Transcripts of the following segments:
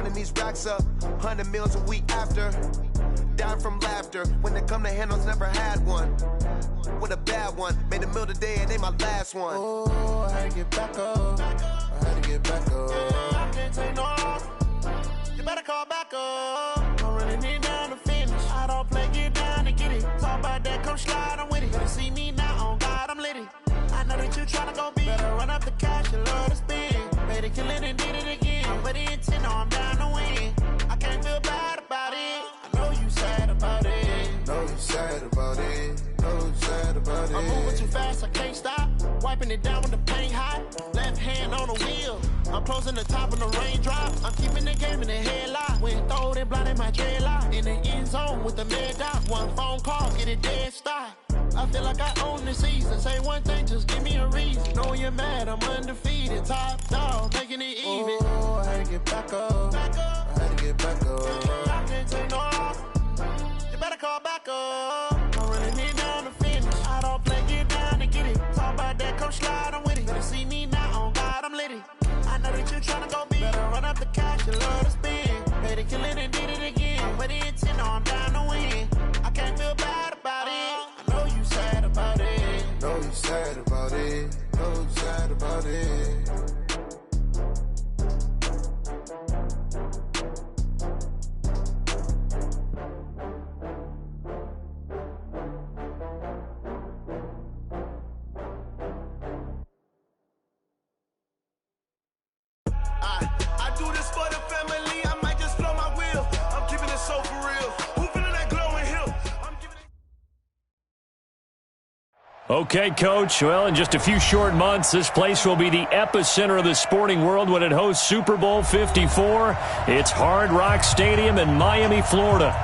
running these racks up, 100 meals a week after. Dying from laughter, when it come to handles, never had one. With a bad one, made a meal today and they my last one. Oh, I had to get back up, I had to get back up. I can't take no off, you better call back up. I'm running it down to finish, I don't play, get down to get it. Talk about that, come slide, I'm with it. Better see me now, on God, I'm litty. I know that you tryna go big, better run up the cash, you love to spend. Made it, kill it and did it again. I'm with the intent, no, I'm down to win. I can't feel bad about it. I know you sad about it. Know you sad about it. Know you sad about it. I'm moving too fast, I can't stop. Wiping it down with the paint hot. Left hand on the wheel. I'm closing the top of the raindrop. I'm keeping the game in the headlock. When throwed and blinded my dreadlock. In the end zone with the mad dot. One phone call, get it dead stop. I feel like I own the season. Say one thing, just give me a reason. Knowing you're mad, I'm undefeated. Top dog, making it even. Oh, I had to get back up. I had to get back up. I can't take no off. You better call back up. I'm running it down to finish. I don't play, get down to get it. Talk about that, come slide, I'm with it. Better see me now, on God, I'm litty. I know that you tryna go big. Better run up the cash, you love to spend. Made it, kill it and did it again. With the intent, no, I'm down to win. I can't feel bad about it. I know you sad about it. Know you sad about it. Know you sad about it. I do this for the family. I might just blow my wheel. I'm keeping it so for real. Who feeling that glowing hill? I'm giving it. Okay, Coach. Well, in just a few short months, this place will be the epicenter of the sporting world when it hosts Super Bowl 54. It's Hard Rock Stadium in Miami, Florida.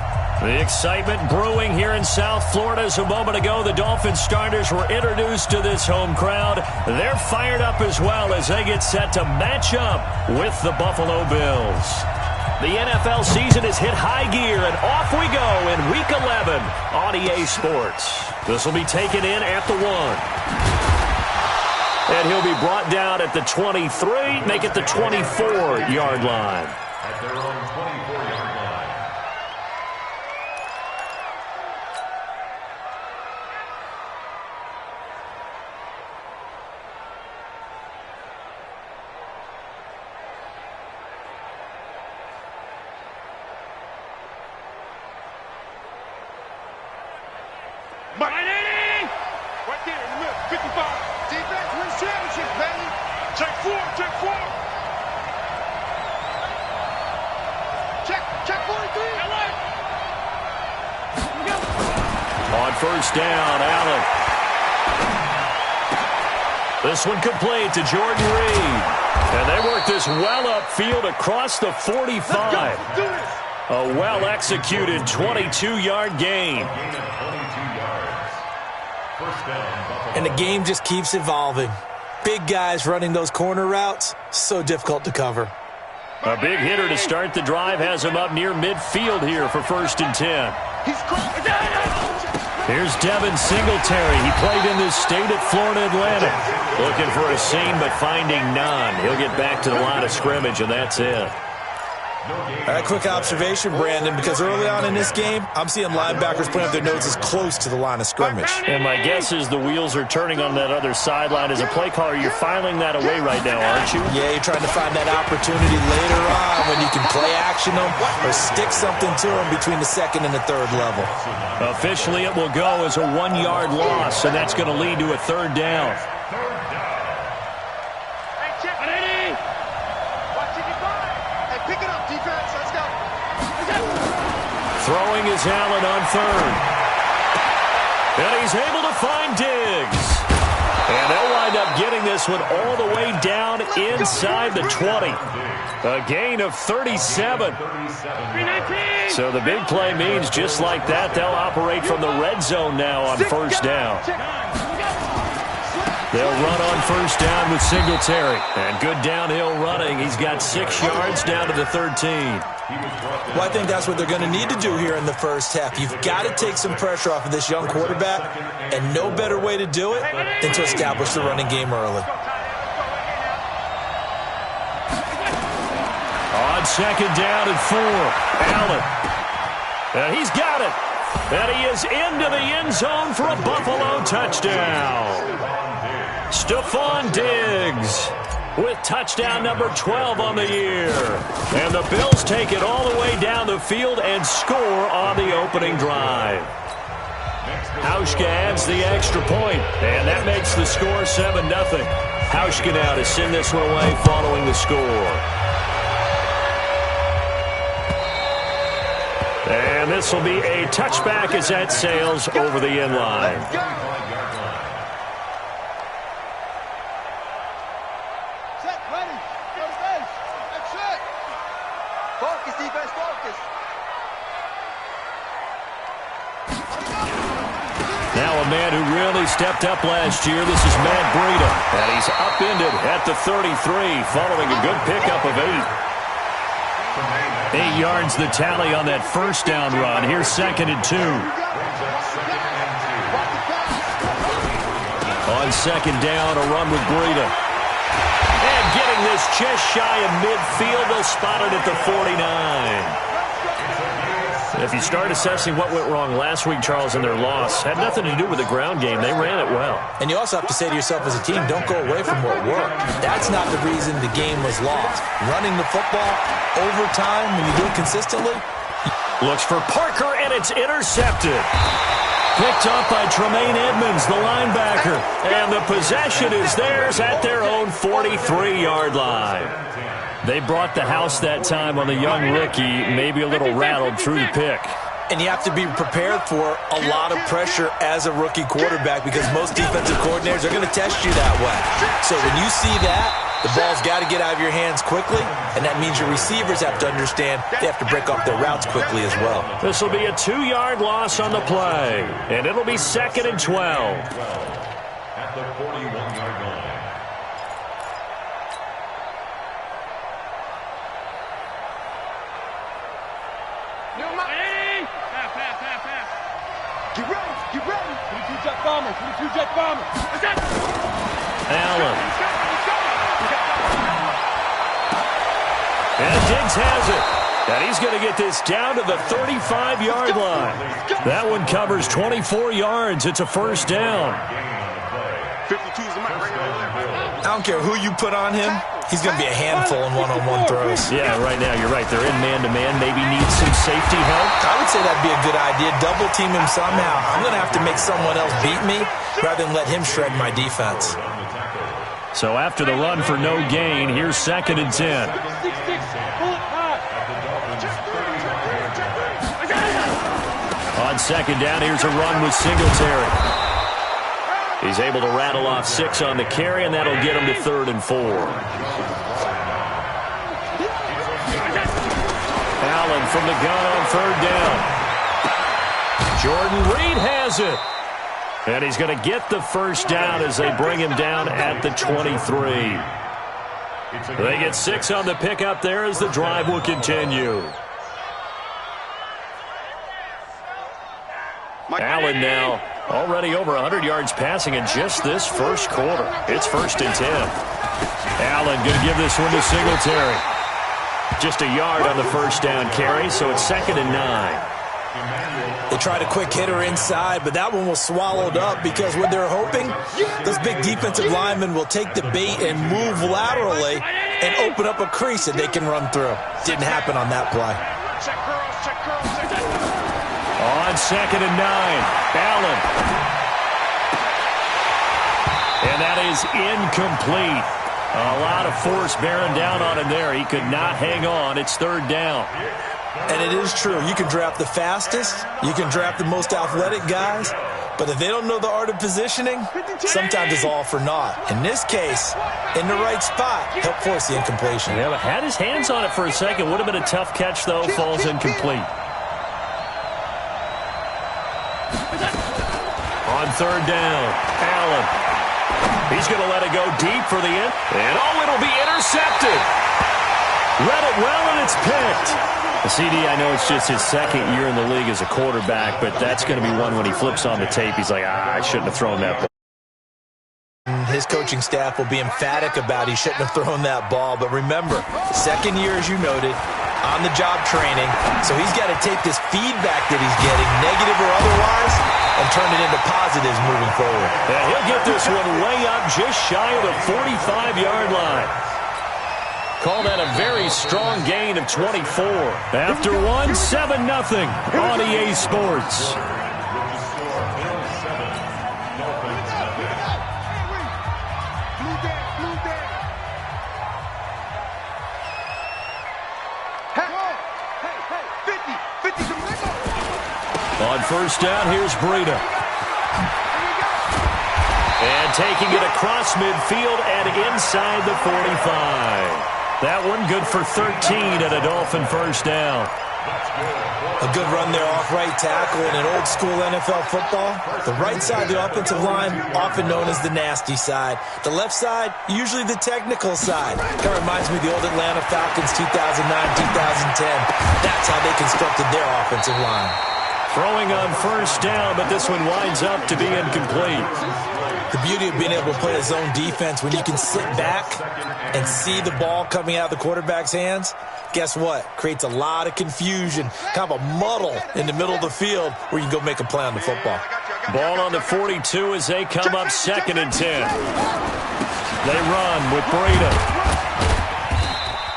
The excitement brewing here in South Florida. As a moment ago, the Dolphins starters were introduced to this home crowd. They're fired up as well as they get set to match up with the Buffalo Bills. The NFL season has hit high gear, and off we go in Week 11 on EA Sports. This will be taken in at the 1. And he'll be brought down at the 23, make it the 24-yard line. At their own 24-yard line. Right there in the middle, 55. Defense wins championships, baby. Check 4, check 4. Check 43. On first down, Allen. This one complete to Jordan Reed. And they work this well upfield across the 45. Let's do this. A well-executed 22-yard gain. And the game just keeps evolving. Big guys running those corner routes, so difficult to cover. A big hitter to start the drive has him up near midfield here for 1st and 10. Here's Devin Singletary. He played in this state at Florida Atlantic. Looking for a seam, but finding none. He'll get back to the line of scrimmage, and that's it. A quick observation, Brandon, because early on in this game, I'm seeing linebackers putting up their noses close to the line of scrimmage. And my guess is the wheels are turning on that other sideline. As a play caller, you're filing that away right now, aren't you? Yeah, you're trying to find that opportunity later on when you can play action them or stick something to them between the 2nd and the 3rd level. Officially, it will go as a 1-yard loss, and that's going to lead to a 3rd down. Throwing is Allen on 3rd. And he's able to find Diggs. And they'll wind up getting this one all the way down inside the 20. A gain of 37. So the big play means just like that, they'll operate from the red zone now on 1st down. They'll run on 1st down with Singletary. And good downhill running. He's got 6 yards down to the 13. Well, I think that's what they're going to need to do here in the first half. You've got to take some pressure off of this young quarterback, and no better way to do it than to establish the running game early. On second down and 4. Allen. And he's got it. And he is into the end zone for a Buffalo touchdown. Stephon Diggs with touchdown number 12 on the year. And the Bills take it all the way down the field and score on the opening drive. Hauschka adds the extra point, and that makes the score 7-0. Hauschka now to send this one away following the score. And this will be a touchback as that sails over the end line. Set, ready, go to base. That's it. Focus, defense, focus. Now a man who really stepped up last year. This is Matt Breida. And he's upended at the 33 following a good pickup of 8. 8 yards the tally on that first down run. Here's 2nd and 2. On 2nd down, a run with Breida. And getting this just shy of midfield, they'll spot it at the 49. If you start assessing what went wrong last week, Charles, in their loss, had nothing to do with the ground game. They ran it well. And you also have to say to yourself as a team, don't go away from what worked. That's not the reason the game was lost. Running the football, overtime, when you do it consistently. Looks for Parker, and it's intercepted. Picked up by Tremaine Edmonds, the linebacker. And the possession is theirs at their own 43-yard line. They brought the house that time on the young rookie, maybe a little rattled through the pick. And you have to be prepared for a lot of pressure as a rookie quarterback because most defensive coordinators are going to test you that way. So when you see that, the ball's got to get out of your hands quickly, and that means your receivers have to understand they have to break off their routes quickly as well. This will be a 2-yard loss on the play, and it'll be 2nd and 12. At the 41-yard line. Get ready, get ready. 22 jet bomber, 22 jet bomber. Allen. And Diggs has it. And he's going to get this down to the 35-yard line. That one covers 24 yards. It's a first down. 52's the mark. I don't care who you put on him. He's going to be a handful in one-on-one throws. Yeah, right now, you're right. They're in man-to-man. Maybe need some safety help. I would say that'd be a good idea. Double team him somehow. I'm going to have to make someone else beat me rather than let him shred my defense. So after the run for no gain, here's 2nd and 10. On 2nd down, here's a run with Singletary. He's able to rattle off 6 on the carry, and that'll get him to 3rd and 4. Allen from the gun on 3rd down. Jordan Reed has it. And he's going to get the first down as they bring him down at the 23. They get 6 on the pickup there as the drive will continue. Allen now already over 100 yards passing in just this first quarter. It's 1st and 10. Allen going to give this one to Singletary. Just a yard on the first down carry, so it's 2nd and 9. They tried a quick hitter inside, but that one was swallowed up because what they're hoping, those big defensive linemen will take the bait and move laterally and open up a crease that they can run through. Didn't happen on that play. On 2nd and 9, Allen. And that is incomplete. A lot of force bearing down on him there. He could not hang on. It's 3rd down. And it is true. You can draft the fastest. You can draft the most athletic guys. But if they don't know the art of positioning, sometimes it's all for naught. In this case, in the right spot, helped force the incompletion. Yeah, but had his hands on it for a second. Would have been a tough catch, though. Falls incomplete. On 3rd down, Allen. He's going to let it go deep for the end. And, it'll be intercepted. Read it well, and it's picked. CD, I know it's just his 2nd year in the league as a quarterback, but that's going to be one when he flips on the tape. He's like, I shouldn't have thrown that ball. His coaching staff will be emphatic about he shouldn't have thrown that ball. But remember, 2nd year, as you noted, on-the-job training. So he's got to take this feedback that he's getting, negative or otherwise, and turn it into positives moving forward. And he'll get this one way up just shy of the 45-yard line. Call that a very strong gain of 24. After one, 7-0 on EA Sports. On first down, here's Breida. And taking it across midfield and inside the 45. That one good for 13 and a Dolphin first down. A good run there off right tackle in an old-school NFL football. The right side of the offensive line, often known as the nasty side. The left side, usually the technical side. Kind of reminds me of the old Atlanta Falcons 2009-2010. That's how they constructed their offensive line. Throwing on first down, but this one winds up to be incomplete. The beauty of being able to play his own defense, when you can sit back and see the ball coming out of the quarterback's hands, guess what? Creates a lot of confusion, kind of a muddle in the middle of the field where you can go make a play on the football. Ball on the 42 as they come up 2nd and 10. They run with Breida.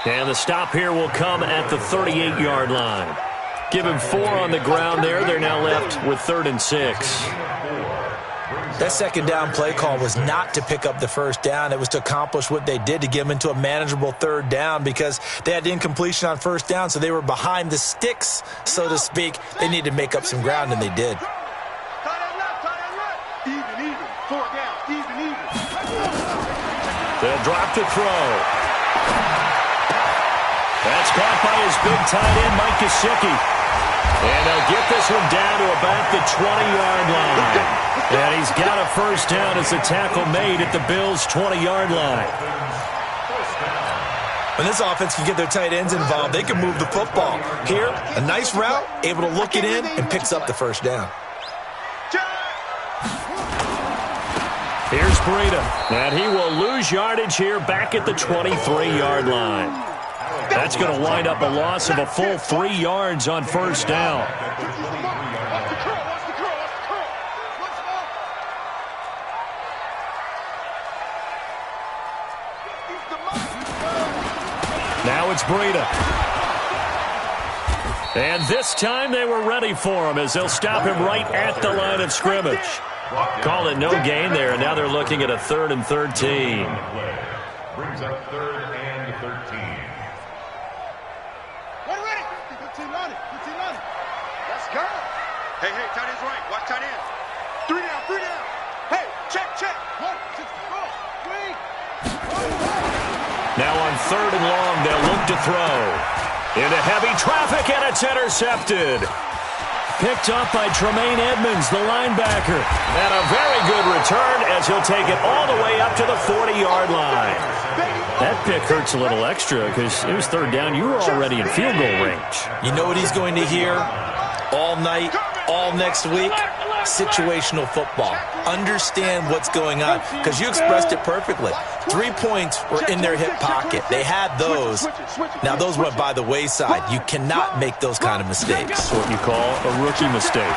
And the stop here will come at the 38-yard line. Give him 4 on the ground there. They're now left with 3rd and 6. That second down play call was not to pick up the first down. It was to accomplish what they did, to get them into a manageable 3rd down, because they had incompletion on first down, so they were behind the sticks, so to speak. They needed to make up some ground, and they did. They'll drop to throw. That's caught by his big tight end, Mike Gesicki. And they'll get this one down to about the 20-yard line. And he's got a first down as the tackle made at the Bills' 20-yard line. When this offense can get their tight ends involved, they can move the football. Here, a nice route, able to look it in, and picks up the first down. Here's Breida. And he will lose yardage here back at the 23-yard line. That's going to wind up a loss of a full 3 yards on first down. Now it's Breida. And this time they were ready for him as they'll stop him right at the line of scrimmage. Call it no gain there, and now they're looking at a 3rd and 13. Brings up 3rd and 13. Let's go. Hey, tight end's right. Watch tight end. 3 down. Hey, check. 1, 2, 3. Now on 3rd and long, they'll look to throw. Into heavy traffic, and it's intercepted. Picked up by Tremaine Edmonds, the linebacker. And a very good return as he'll take it all the way up to the 40-yard line. That pick hurts a little extra because it was 3rd down. You were already in field goal range. You know what he's going to hear all night, all next week? Situational football. Understand what's going on, because you expressed it perfectly. 3 points were in their hip pocket. They had those. Now those went by the wayside. You cannot make those kind of mistakes. That's what you call a rookie mistake.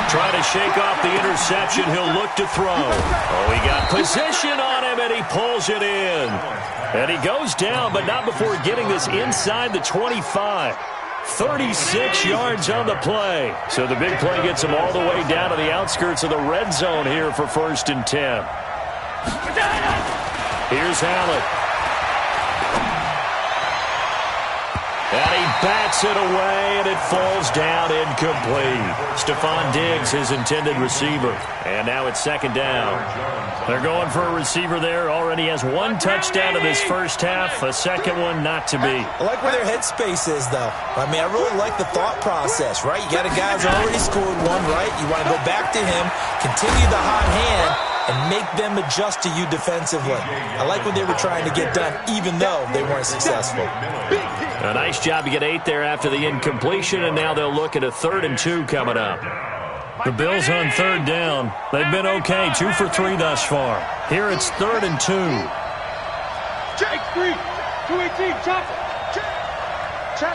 Trying to shake off the interception. He'll look to throw. Oh, he got position on him, and he pulls it in. And he goes down, but not before getting this inside the 25. 36 yards on the play. So the big play gets him all the way down to the outskirts of the red zone here for 1st and 10. Here's Allen. And he bats it away, and it falls down incomplete. Stephon Diggs, his intended receiver. And now it's 2nd down. They're going for a receiver there. Already has 1 touchdown in this first half. A second one not to be. I like where their headspace is, though. I mean, I really like the thought process, right? You got a guy who's already scored 1, right? You want to go back to him, continue the hot hand, and make them adjust to you defensively. I like what they were trying to get done, even though they weren't successful. A nice job to get 8 there after the incompletion, and now they'll look at a 3rd and 2 coming up. The Bills on 3rd down. They've been okay, 2 for 3 thus far. Here it's 3rd and 2. Check 3. 218, chop. Check.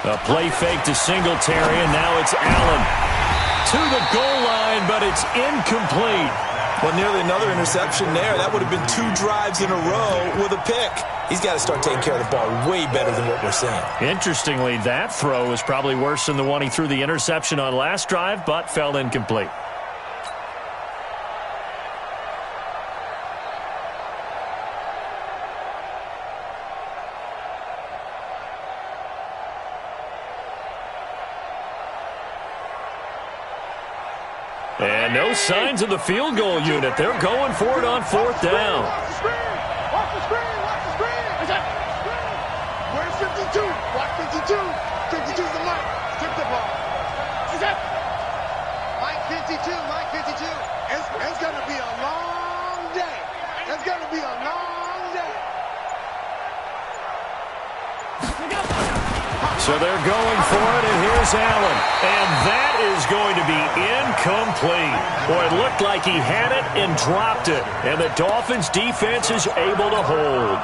A play fake to Singletary, and now it's Allen to the goal line, but it's incomplete. Well, nearly another interception there. That would have been 2 drives in a row with a pick. He's got to start taking care of the ball way better than what we're seeing. Interestingly, that throw was probably worse than the one he threw the interception on last drive, but fell incomplete. And no signs of the field goal unit. They're going for it on 4th down. Watch the screen! Watch the screen! Watch the screen! Where's 52? Watch 52. 52's the mark. Skip the ball. Mike 52. Mike 52. It's going to be a long day. It's going to be a long day. So they're going for it, and here's Allen. And that is going to be incomplete. Boy, it looked like he had it and dropped it. And the Dolphins' defense is able to hold.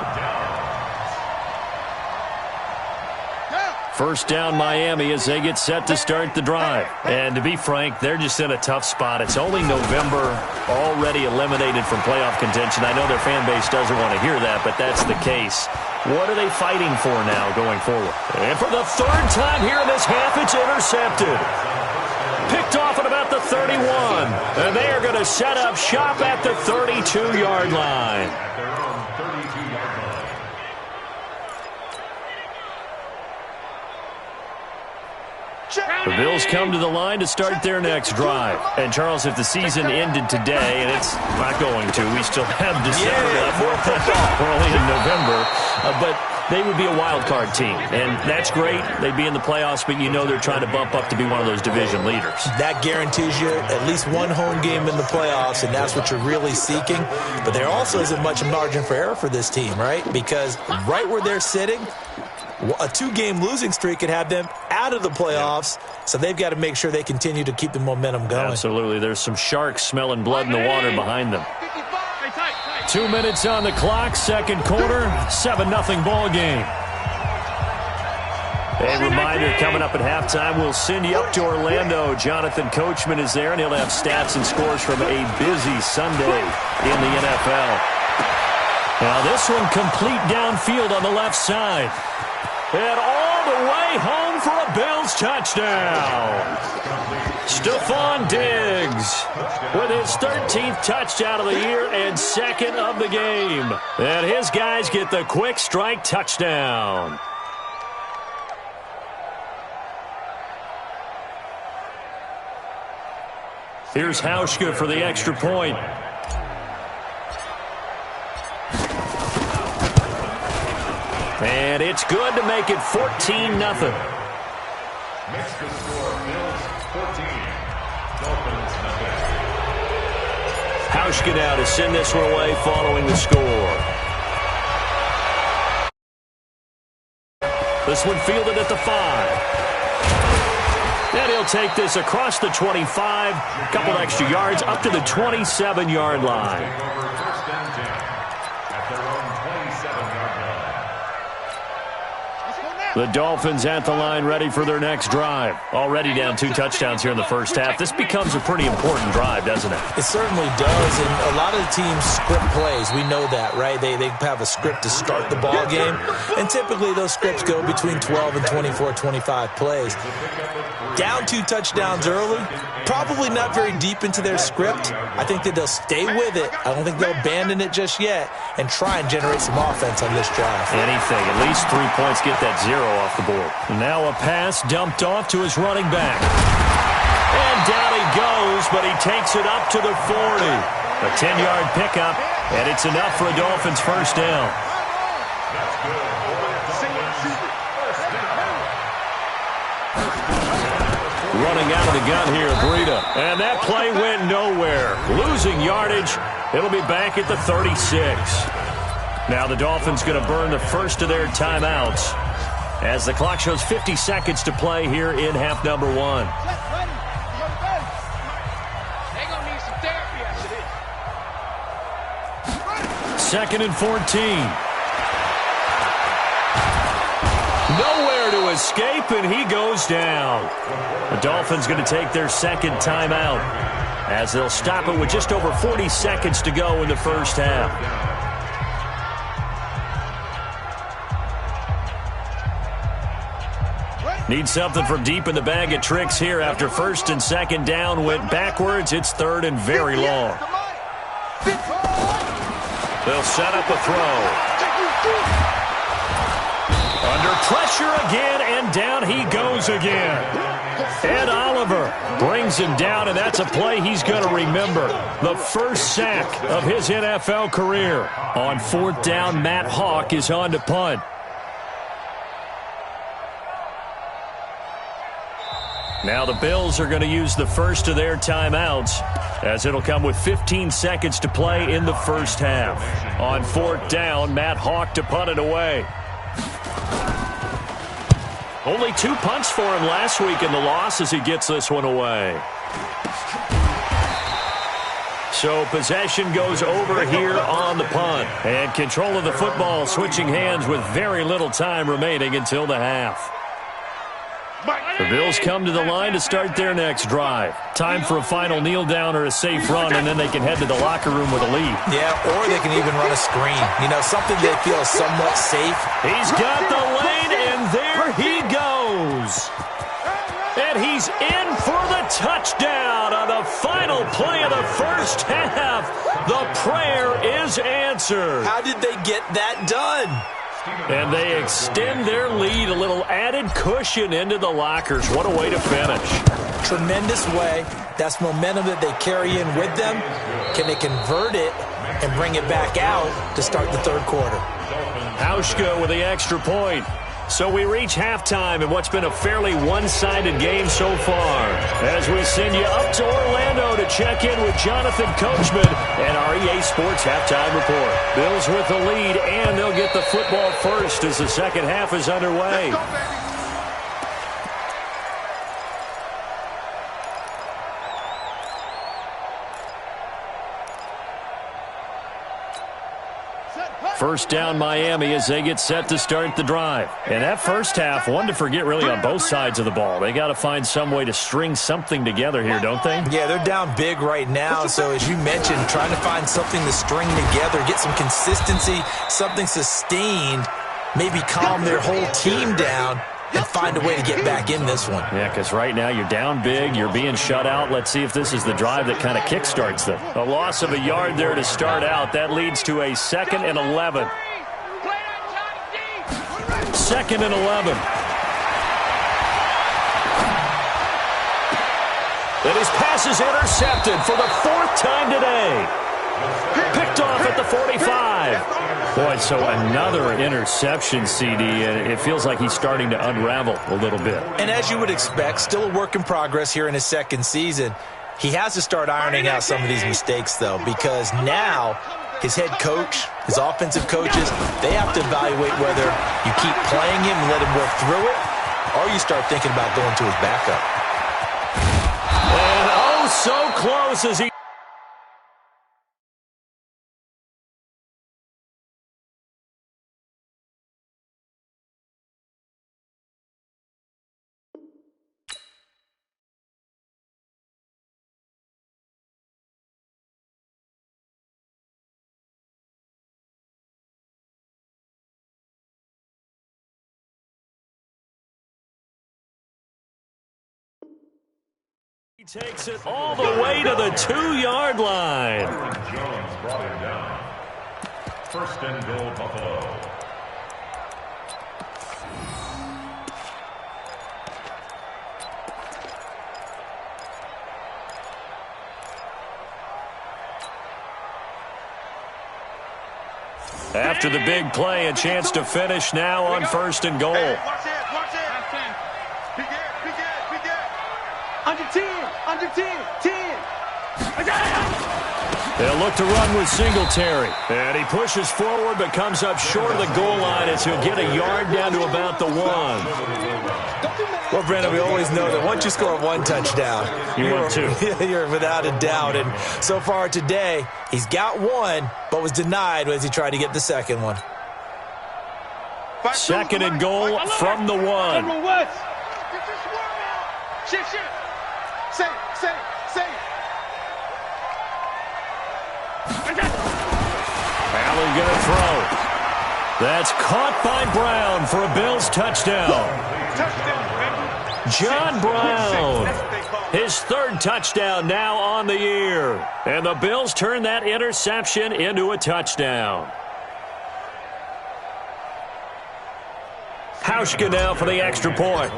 First down, Miami, as they get set to start the drive. And to be frank, they're just in a tough spot. It's only November, already eliminated from playoff contention. I know their fan base doesn't want to hear that, but that's the case. What are they fighting for now going forward? And for the 3rd time here in this half, it's intercepted. Picked off at about the 31. And they are going to set up shop at the 32-yard line. The Bills come to the line to start their next drive. And, Charles, if the season ended today, and it's not going to, we still have December left. We're only in November. But they would be a wild card team. And that's great. They'd be in the playoffs, but you know they're trying to bump up to be one of those division leaders. That guarantees you at least one home game in the playoffs, and that's what you're really seeking. But there also isn't much margin for error for this team, right? Because right where they're sitting, a 2-game losing streak could have them out of the playoffs, so they've got to make sure they continue to keep the momentum going. Absolutely. There's some sharks smelling blood in the water behind them. 2 minutes on the clock, second quarter, 7-0 ball game. A reminder, coming up at halftime, we'll send you up to Orlando. Jonathan Coachman is there, and he'll have stats and scores from a busy Sunday in the NFL. Now this one complete downfield on the left side. And all the way home for a Bills touchdown. Stephon Diggs with his 13th touchdown of the year and 2nd of the game. And his guys get the quick strike touchdown. Here's Hauschka for the extra point. And it's good to make it 14-0. Makes the score Bills 14, Dolphins nothing. Hauschka now to send this one away following the score. This one fielded at the 5. And he'll take this across the 25, a couple extra yards, up to the 27-yard line. The Dolphins at the line ready for their next drive. Already down 2 touchdowns here in the first half. This becomes a pretty important drive, doesn't it? It certainly does, and a lot of the teams script plays. We know that, right? They have a script to start the ball game, and typically those scripts go between 12 and 24, 25 plays. Down 2 touchdowns early, probably not very deep into their script. I think that they'll stay with it. I don't think they'll abandon it just yet and try and generate some offense on this drive. Anything, at least 3 points, get that 0 off the board. Now a pass dumped off to his running back. And down he goes, but he takes it up to the 40. A 10-yard pickup, and it's enough for a Dolphins first down. Running out of the gun here, Breida. And that play went nowhere. Losing yardage. It'll be back at the 36. Now the Dolphins going to burn the first of their timeouts as the clock shows 50 seconds to play here in half number 1. Second and 14. Nowhere to escape, and he goes down. The Dolphins going to take their second timeout as they'll stop it with just over 40 seconds to go in the first half. Need something from deep in the bag of tricks here after first and second down went backwards. It's third and very long. They'll set up a throw. Under pressure again, and down he goes again. Ed Oliver brings him down, and that's a play he's going to remember. The first sack of his NFL career. On fourth down, Matt Hawk is on to punt. Now the Bills are going to use the first of their timeouts, as it'll come with 15 seconds to play in the first half. On fourth down, Matt Hawk to punt it away. Only 2 punts for him last week in the loss as he gets this one away. So possession goes over here on the punt. And control of the football switching hands with very little time remaining until the half. The Bills come to the line to start their next drive. Time for a final kneel down or a safe run, and then they can head to the locker room with a lead. Yeah, or they can even run a screen. You know, something they feel is somewhat safe. He's got the lane, and there he goes. And he's in for the touchdown on the final play of the first half. The prayer is answered. How did they get that done? And they extend their lead, a little added cushion into the lockers. What a way to finish. Tremendous way. That's momentum that they carry in with them. Can they convert it and bring it back out to start the third quarter? Hauschka with the extra point. So we reach halftime in what's been a fairly one-sided game so far. As we send you up to Orlando to check in with Jonathan Coachman and our EA Sports Halftime Report. Bills with the lead, and they'll get the football first as the second half is underway. First down Miami as they get set to start the drive. And that first half, one to forget really on both sides of the ball. They got to find some way to string something together here, don't they? Yeah, they're down big right now. So as you mentioned, trying to find something to string together, get some consistency, something sustained, maybe calm their whole team down and find a way to get back in this one. Yeah, because right now you're down big, you're being shut out. Let's see if this is the drive that kind of kickstarts them. A loss of a yard there to start out. That leads to a 2nd and 11. 2nd and 11. And his pass is intercepted for the 4th time today. Picked off at the 45. Boy, so another interception, CD, and it feels like he's starting to unravel a little bit. And as you would expect, still a work in progress here in his second season. He has to start ironing out some of these mistakes, though, because now his head coach, his offensive coaches, they have to evaluate whether you keep playing him and let him work through it, or you start thinking about going to his backup. And oh, so close as he... He takes it all the way to the 2-yard line. Jones brought him down. 1st and goal, Buffalo. After the big play, a chance to finish now on 1st and goal. Hey, watch it, watch it. Big air, big air, big air. Under 10, 10. They'll look to run with Singletary. And he pushes forward but comes up short of the goal line as he'll get a yard down to about the 1. Well, Brandon, we always know that once you score 1 touchdown, you're 2. You're without a doubt. And so far today, he's got 1, but was denied as he tried to get the second one. Second and goal from the 1. Allen going to throw. That's caught by Brown for a Bills touchdown. John Brown, his third touchdown now on the year. And the Bills turn that interception into a touchdown. Hauschka now for the extra point.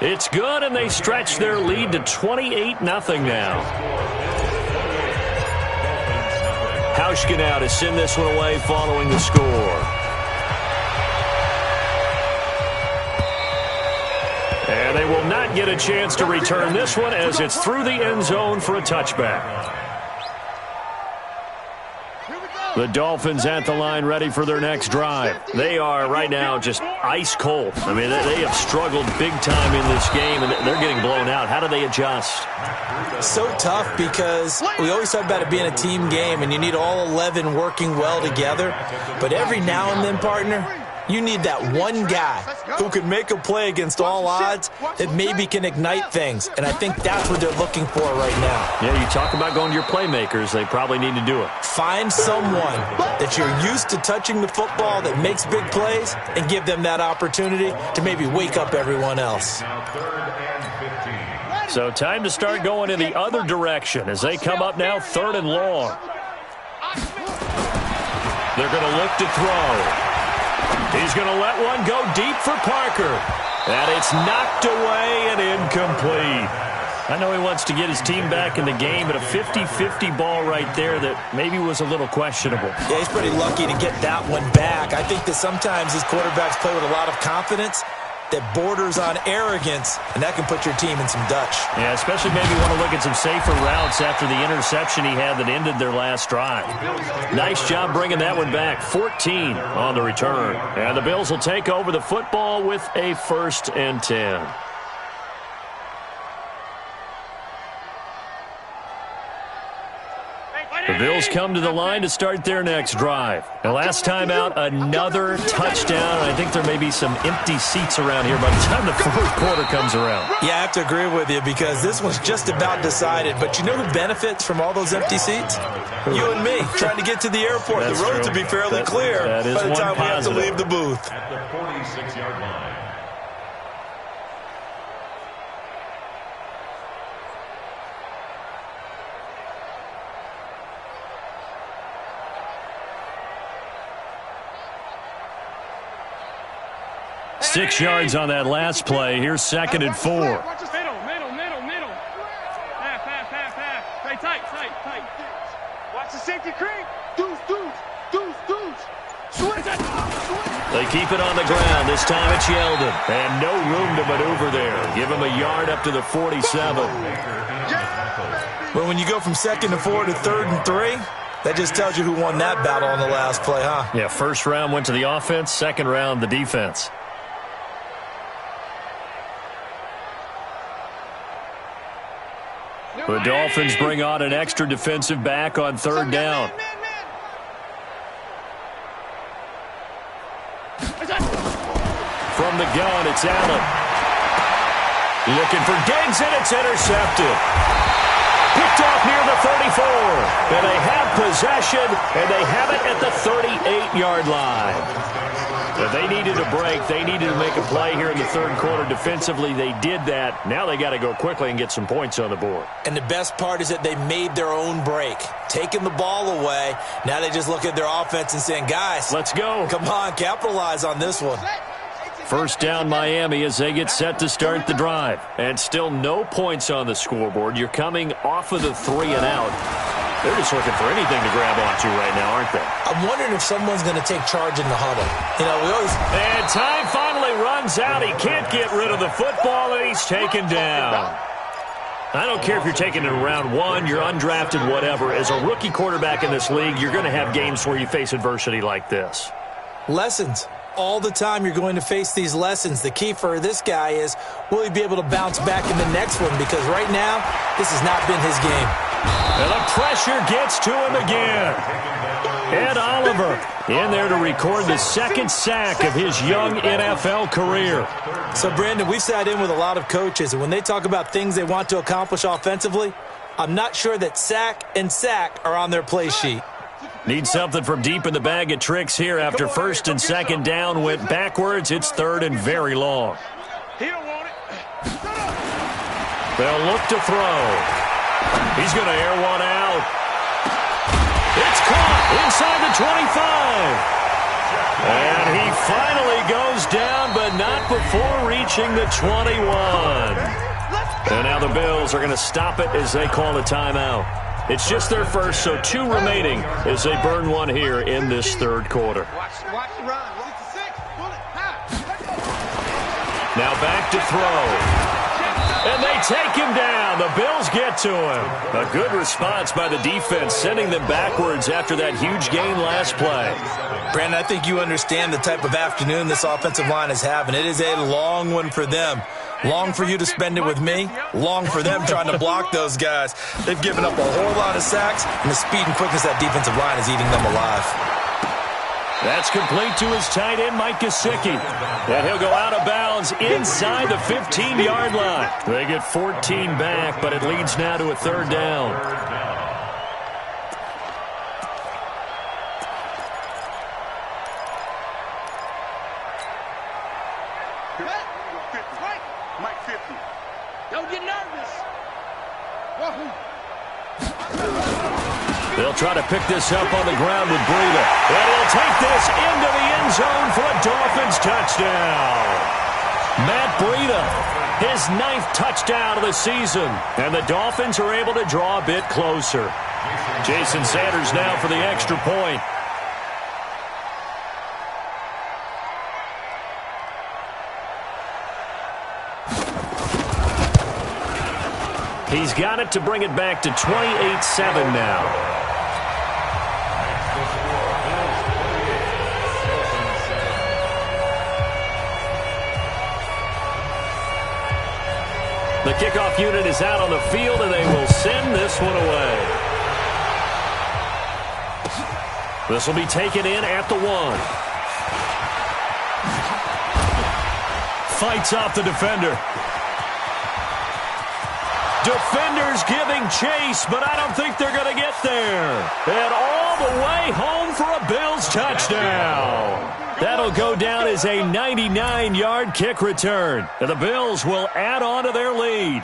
It's good, and they stretch their lead to 28-0 now. Hauschka now to send this one away following the score. And they will not get a chance to return this one as it's through the end zone for a touchback. The Dolphins at the line ready for their next drive. They are right now just ice cold. I mean, they have struggled big time in this game, and they're getting blown out. How do they adjust? So tough because we always talk about it being a team game, and you need all 11 working well together. But every now and then, partner, you need that one guy who can make a play against all odds that maybe can ignite things. And I think that's what they're looking for right now. Yeah, you talk about going to your playmakers. They probably need to do it. Find someone that you're used to touching the football that makes big plays and give them that opportunity to maybe wake up everyone else. So time to start going in the other direction as they come up now 3rd and long. They're going to look to throw. He's going to let one go deep for Parker. And it's knocked away and incomplete. I know he wants to get his team back in the game, but a 50-50 ball right there that maybe was a little questionable. Yeah, he's pretty lucky to get that one back. I think that sometimes these quarterbacks play with a lot of confidence that borders on arrogance, and that can put your team in some Dutch. Yeah, especially maybe want to look at some safer routes after the interception he had that ended their last drive. Nice job bringing that one back. 14 on the return. And the Bills will take over the football with a 1st and 10. The Bills come to the line to start their next drive. The last time out, another touchdown. I think there may be some empty seats around here by the time the 4th quarter comes around. Yeah, I have to agree with you because this one's just about decided. But you know who benefits from all those empty seats? You and me, trying to get to the airport. That's the roads true. will be fairly clear by the time we have to leave the booth. At the 46-yard line. Six yards on that last play. Here's 2nd and 4. Middle. Half. Tight. Watch the safety creep. Deuce. Switch it. They keep it on the ground. This time it's Yeldon. And no room to maneuver there. Give him a yard up to the 47. But when you go from 2nd and 4 to 3rd and 3, that just tells you who won that battle on the last play, huh? Yeah, first round went to the offense. Second round, the defense. The Dolphins bring on an extra defensive back on 3rd down. From the gun, it's Allen. Looking for Diggs, and it's intercepted. Picked off near the 34. And they have possession, and they have it at the 38-yard line. But they needed a break. They needed to make a play here in the 3rd quarter. Defensively, they did that. Now they got to go quickly and get some points on the board. And the best part is that they made their own break. Taking the ball away, now they just look at their offense and saying, guys, let's go. Come on, capitalize on this one. First down Miami as they get set to start the drive. And still no points on the scoreboard. You're coming off of the 3 and out. They're just looking for anything to grab onto right now, aren't they? I'm wondering if someone's going to take charge in the huddle. You know, we always... And time finally runs out. He can't get rid of the football, and he's taken down. I don't care if you're taking it in round 1, you're undrafted, whatever. As a rookie quarterback in this league, you're going to have games where you face adversity like this. Lessons. All the time you're going to face these lessons. The key for this guy is, will he be able to bounce back in the next one? Because right now, this has not been his game. And the pressure gets to him again. Ed Oliver in there to record the second sack of his young NFL career. So, Brandon, we've sat in with a lot of coaches, and when they talk about things they want to accomplish offensively, I'm not sure that sack and sack are on their play sheet. Need something from deep in the bag of tricks here after first and second down went backwards. It's third and very long. He don't want it. They'll look to throw. He's going to air one out. It's caught inside the 25. And he finally goes down, but not before reaching the 21. And now the Bills are going to stop it as they call a timeout. It's just their first, so 2 remaining as they burn one here in this third quarter. Watch the run. Now back to throw. And they take him down. The Bills get to him. A good response by the defense, sending them backwards after that huge gain last play. Brandon, I think you understand the type of afternoon this offensive line is having. It is a long one for them. Long for you to spend it with me. Long for them trying to block those guys. They've given up a whole lot of sacks, and the speed and quickness of that defensive line is eating them alive. That's complete to his tight end, Mike Gesicki. And he'll go out of bounds inside the 15-yard line. They get 14 back, but it leads now to a third down. Mike 50. Don't get nervous. They'll try to pick this up on the ground with Breida. And he'll take this into the end zone for a Dolphins touchdown. Matt Breida, his 9th touchdown of the season. And the Dolphins are able to draw a bit closer. Jason Sanders now for the extra point. He's got it to bring it back to 28-7 now. The kickoff unit is out on the field, and they will send this one away. This will be taken in at the 1. Fights off the defender. Defenders giving chase, but I don't think they're going to get there. And all the way home for a Bills touchdown. That'll go down as a 99-yard kick return. And the Bills will add on to their lead.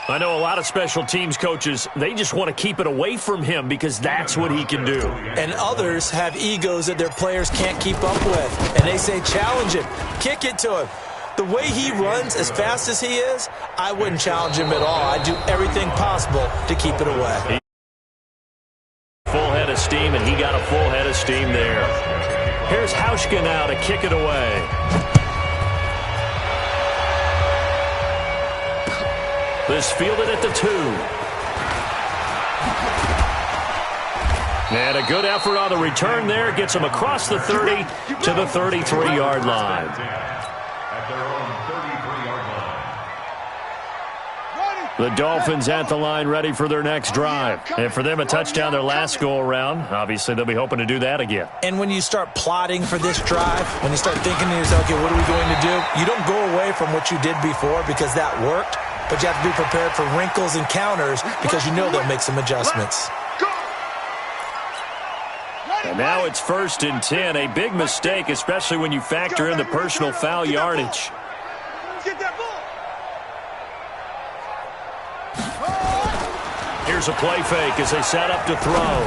I know a lot of special teams coaches, they just want to keep it away from him because that's what he can do. And others have egos that their players can't keep up with. And they say, challenge him, kick it to him. The way he runs, as fast as he is, I wouldn't challenge him at all. I'd do everything possible to keep it away. Full head of steam, and he got a full head of steam there. Here's Hauschka now to kick it away. This fielded at the 2. And a good effort on the return there. Gets him across the 30 to the 33-yard line. The Dolphins at the line ready for their next drive. And for them, a touchdown their last go-around. Obviously, they'll be hoping to do that again. And when you start plotting for this drive, when you start thinking to yourself, okay, what are we going to do? You don't go away from what you did before because that worked, but you have to be prepared for wrinkles and counters because you know they'll make some adjustments. And now it's 1st and 10. A big mistake, especially when you factor in the personal foul yardage. Get that ball. Here's a play fake as they set up to throw.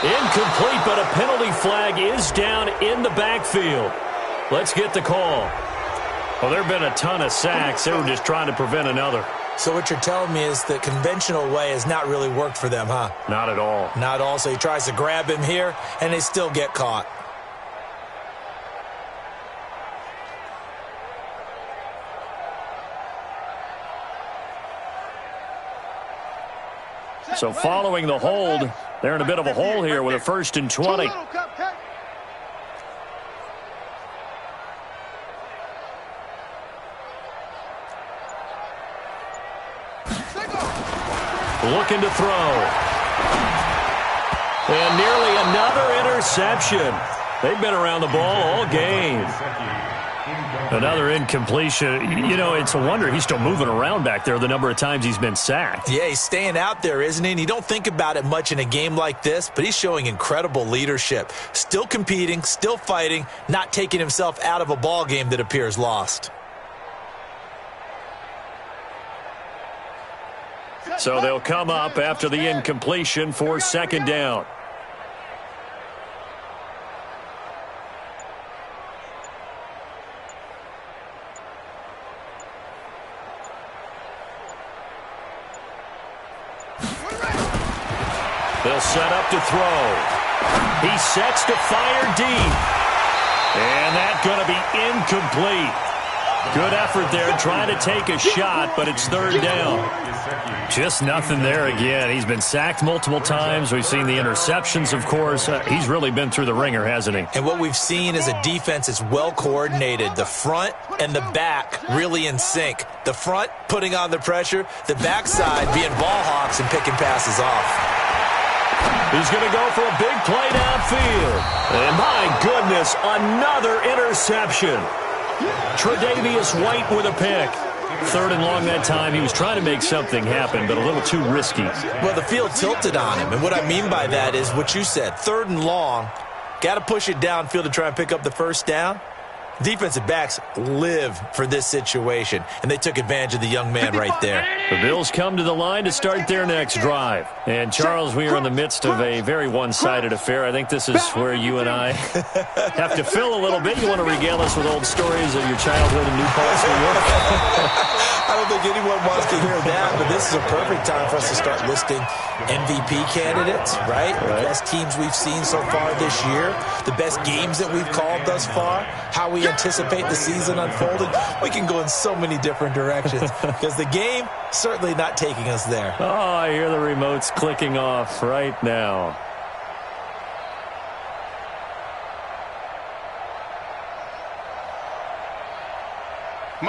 Incomplete, but a penalty flag is down in the backfield. Let's get the call. Well, there have been a ton of sacks. They were just trying to prevent another. So what you're telling me is the conventional way has not really worked for them, huh? Not at all. Not at all. So he tries to grab him here, and they still get caught. So following the hold, they're in a bit of a hole here with a 1st and 20. Looking to throw. And nearly another interception. They've been around the ball all game. Another incompletion. You know, it's a wonder he's still moving around back there the number of times he's been sacked. Yeah, he's staying out there, isn't he? And you don't think about it much in a game like this, but he's showing incredible leadership. Still competing, still fighting, not taking himself out of a ball game that appears lost. So they'll come up after the incompletion for second down. They'll set up to throw. He sets to fire deep. And that's going to be incomplete. Good effort there trying to take a shot, but it's third down. Just nothing there again. He's been sacked multiple times. We've seen the interceptions, of course. He's really been through the ringer, hasn't he? And what we've seen is a defense that's well coordinated. The front and the back really in sync. The front putting on the pressure, the backside being ball hawks and picking passes off. He's going to go for a big play downfield. And my goodness, another interception. Tre'Davious White with a pick. Third and long that time. He was trying to make something happen, but a little too risky. Well, the field tilted on him. And what I mean by that is what you said. Third and long. Got to push it downfield to try and pick up the first down. Defensive backs live for this situation, and they took advantage of the young man right there. The Bills come to the line to start their next drive. And, Charles, we are in the midst of a very one-sided affair. I think this is where you and I have to fill a little bit. You want to regale us with old stories of your childhood in New Paltz, New York? I don't think anyone wants to hear that, but this is a perfect time for us to start listing MVP candidates, right? The best teams we've seen so far this year, the best games that we've called thus far, how we anticipate the season unfolding. We can go in so many different directions because the game certainly not taking us there. Oh, I hear the remotes clicking off right now.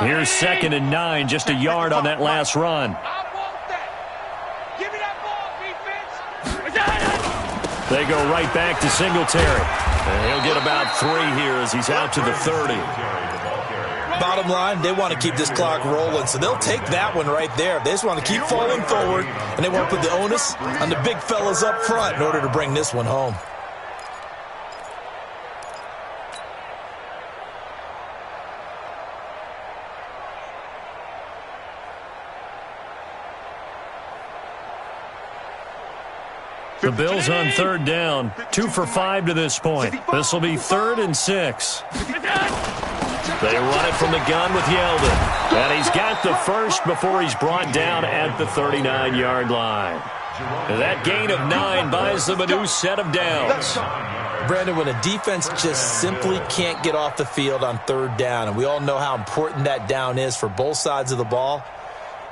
Here's 2nd and 9, just a yard on that last run. They go right back to Singletary. And he'll get about 3 here as he's out to the 30. Bottom line, they want to keep this clock rolling, so they'll take that one right there. They just want to keep falling forward, and they want to put the onus on the big fellas up front in order to bring this one home. The Bills on third down, 2 for 5 to this point. This will be 3rd and 6. They run it from the gun with Yeldon. And he's got the first before he's brought down at the 39-yard line. That gain of 9 buys them a new set of downs. Brandon, when a defense just simply can't get off the field on third down, and we all know how important that down is for both sides of the ball,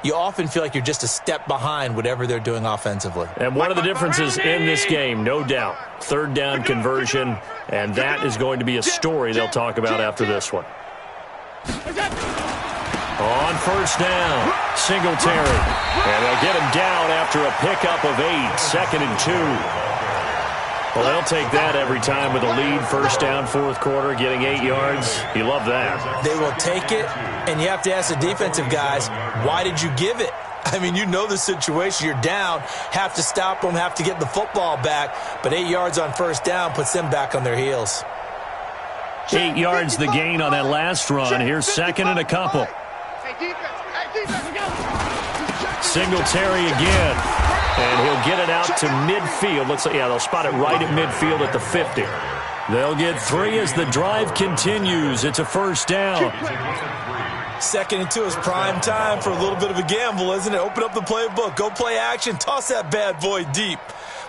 you often feel like you're just a step behind whatever they're doing offensively. And one of the differences in this game, no doubt, third down conversion, and that is going to be a story they'll talk about after this one. On first down, Singletary. And they'll get him down after a pickup of 8, 2nd and 2. Well, they'll take that every time with a lead, first down, fourth quarter, getting 8 yards. You love that. They will take it, and you have to ask the defensive guys, why did you give it? I mean, you know the situation. You're down, have to stop them, have to get the football back, but 8 yards on first down puts them back on their heels. 8 yards the gain on that last run. Here's 2nd and a couple. Singletary again. And he'll get it out to midfield. Looks like, yeah, they'll spot it right at midfield at the 50. They'll get 3 as the drive continues. It's a first down. 2nd and 2 is prime time for a little bit of a gamble, isn't it? Open up the playbook. Go play action. Toss that bad boy deep.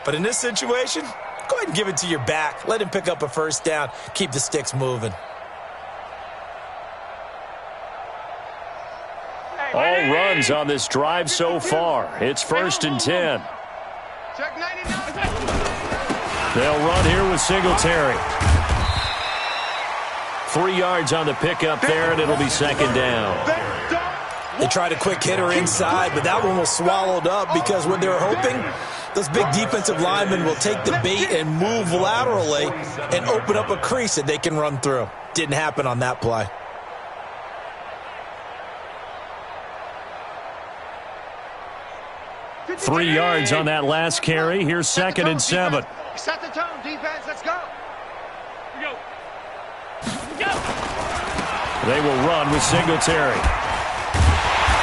But in this situation, go ahead and give it to your back. Let him pick up a first down. Keep the sticks moving. All runs on this drive so far. It's 1st and 10. They'll run here with Singletary. 3 yards on the pickup there, and it'll be 2nd down. They tried a quick hitter inside, but that one was swallowed up because what they were hoping Those big defensive linemen will take the bait and move laterally and open up a crease that they can run through. Didn't happen on that play. Three yards on that last carry. Here's 2nd and 7. Set the tone, defense. Let's go. Go. They will run with Singletary.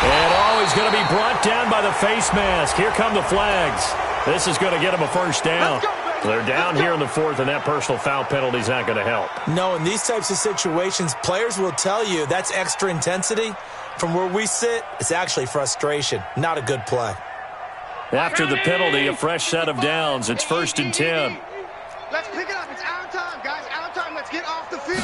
And he's going to be brought down by the face mask. Here come the flags. This is going to get him a first down. They're down here in the 4th, and that personal foul penalty is not going to help. No, in these types of situations, players will tell you that's extra intensity. From where we sit, it's actually frustration. Not a good play. After the penalty, a fresh set of downs. It's 1st and 10. Let's pick it up. It's our time, guys. Our time. Let's get off the field.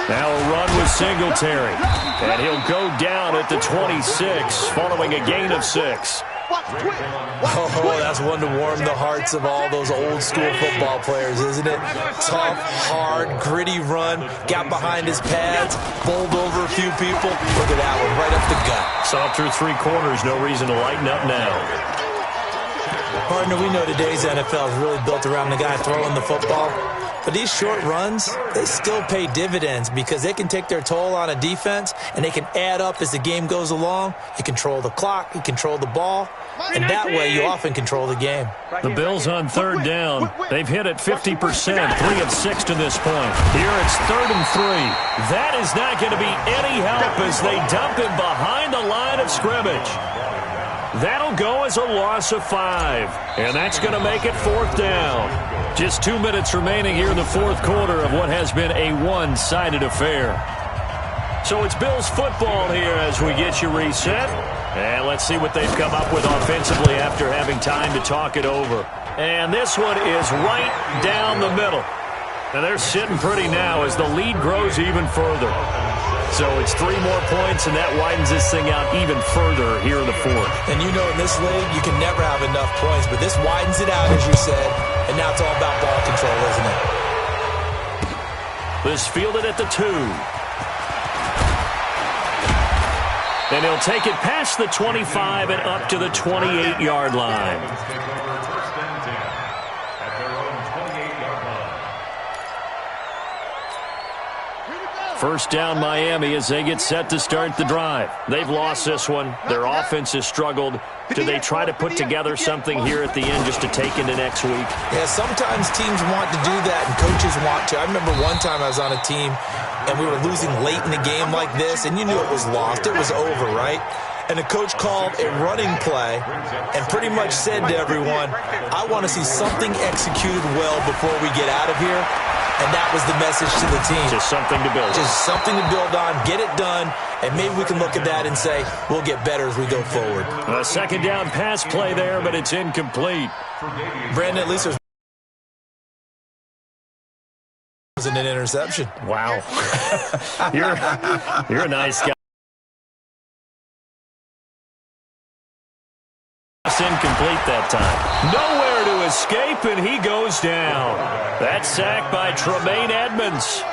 Now a run with Singletary. And he'll go down at the 26, following a gain of 6. Oh, that's one to warm the hearts of all those old-school football players, isn't it? Tough, hard, gritty run. Got behind his pads, bowled over a few people. Look at that one, right up the gut. Saw through 3 quarters. No reason to lighten up now. Partner, we know today's NFL is really built around the guy throwing the football. But these short runs, they still pay dividends because they can take their toll on a defense, and they can add up as the game goes along. You control the clock, you control the ball, and that way you often control the game. The Bills on 3rd down. They've hit it 50%, 3 of 6 to this point. Here it's 3rd and 3. That is not going to be any help as they dump him behind the line of scrimmage. That'll go as a loss of 5, and that's going to make it 4th down. Just 2 minutes remaining here in the 4th quarter of what has been a one-sided affair. So it's Bills football here as we get you reset. And let's see what they've come up with offensively after having time to talk it over. And this one is right down the middle. And they're sitting pretty now as the lead grows even further. So it's 3 more points, and that widens this thing out even further here in the 4th. And you know in this league, you can never have enough points, but this widens it out, as you said, and now it's all about ball control, isn't it? This fielded at the 2. And he'll take it past the 25 and up to the 28-yard line. First down Miami as they get set to start the drive. They've lost this one. Their offense has struggled. Do they try to put together something here at the end just to take into next week? Yeah, sometimes teams want to do that and coaches want to. I remember one time I was on a team and we were losing late in the game like this, and you knew it was lost. It was over, right? And the coach called a running play and pretty much said to everyone, I want to see something executed well before we get out of here. And that was the message to the team. Just something to build on. Just something to build on, get it done, and maybe we can look at that and say, we'll get better as we go forward. A 2nd down pass play there, but it's incomplete. Brandon, at least there's an interception. Wow. You're a nice guy. Incomplete that time. Nowhere to escape, and he goes down. That's sacked by Tremaine Edmonds.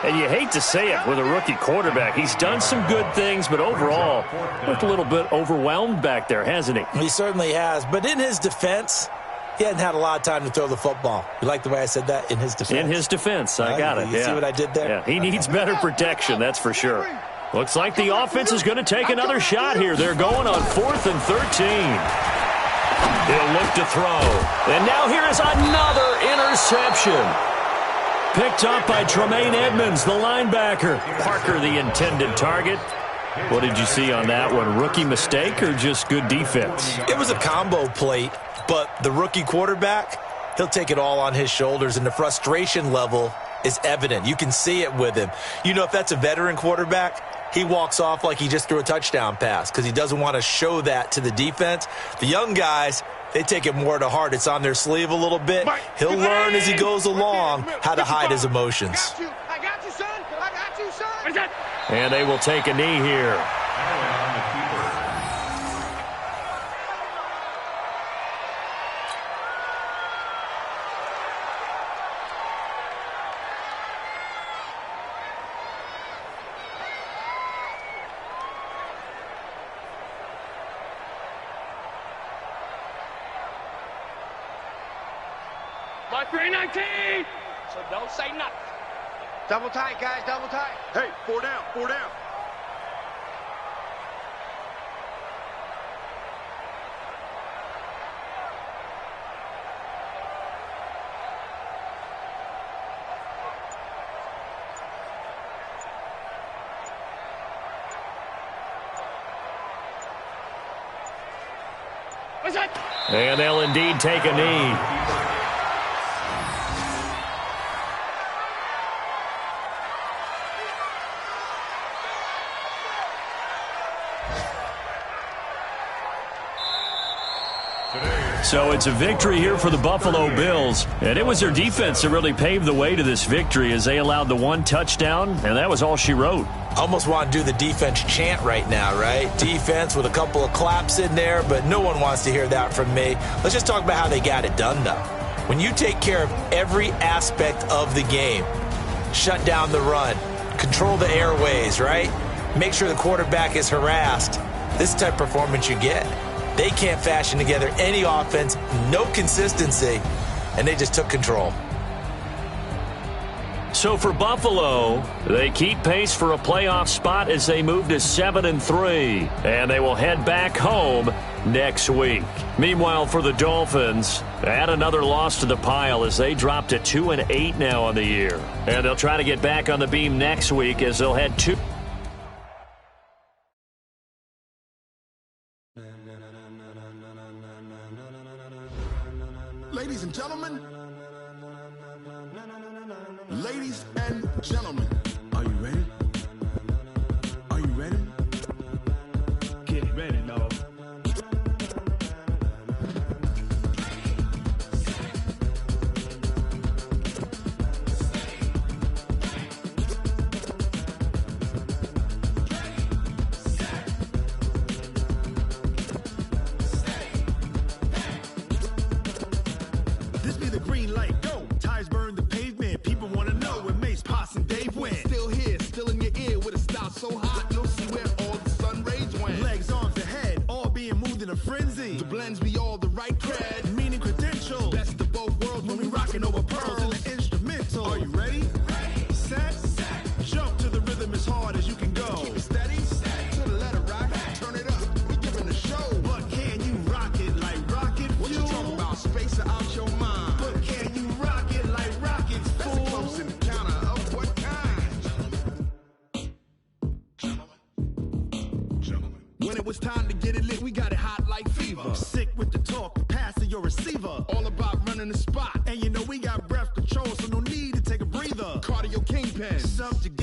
And you hate to say it with a rookie quarterback. He's done some good things, but overall, looked a little bit overwhelmed back there, hasn't he? He certainly has. But in his defense, he hadn't had a lot of time to throw the football. You like the way I said that? In his defense. In his defense. I got it. You see what I did there? Yeah, he needs better protection, that's for sure. Looks like the offense is going to take another shot here. They're going on 4th and 13. He'll look to throw. And now here is another interception. Picked up by Tremaine Edmonds, the linebacker. Parker, the intended target. What did you see on that one? Rookie mistake or just good defense? It was a combo plate, but the rookie quarterback, he'll take it all on his shoulders, and the frustration level is evident. You can see it with him. You know, if that's a veteran quarterback, he walks off like he just threw a touchdown pass because he doesn't want to show that to the defense. The young guys, they take it more to heart. It's on their sleeve a little bit. He'll learn as he goes along how to hide his emotions. I got you, son. I got you, son. And they will take a knee here. My 319! So don't say nothing. Double tight, guys, double tight. Hey, 4 down, 4 down. And they'll indeed take a knee. So it's a victory here for the Buffalo Bills. And it was their defense that really paved the way to this victory as they allowed the 1 touchdown, and that was all she wrote. Almost want to do the defense chant right now, right? Defense with a couple of claps in there, but no one wants to hear that from me. Let's just talk about how they got it done, though. When you take care of every aspect of the game, shut down the run, control the airways, right? Make sure the quarterback is harassed. This type of performance you get. They can't fashion together any offense, no consistency, and they just took control. So for Buffalo, they keep pace for a playoff spot as they move to 7-3, and they will head back home next week. Meanwhile, for the Dolphins, add another loss to the pile as they drop to 2-8 now on the year. And they'll try to get back on the beam next week as they'll head to... Ladies and gentlemen, are you ready? Are you ready? Get ready, dog. This be the green light, go. Tires burn the pavement. People want to know when Mace, Poss, and Dave went. Still here, still in your ear with a style so hot, you'll see where all the sun rays went. Legs, arms, the head, all being moved in a frenzy. The blends be all the right cred, meaning credentials. Best of both worlds when we rocking over pearls in the instrumental. Are you ready? Set, jump to the rhythm as hard as you can go. Keep it steady, to the letter rock, turn it up, we giving the show. But can you rock it like rocket fuel? What you talking about, space out your mind? But can you rock it like rockets, fool? That's a close encounter of what kind? Gentlemen. When it was time to get it lit, we got it hot like fever. Sick with the talk, passing your receiver. All about running the spot. And you know we got breath control, so no need to take a breather. Cardio kingpin, subject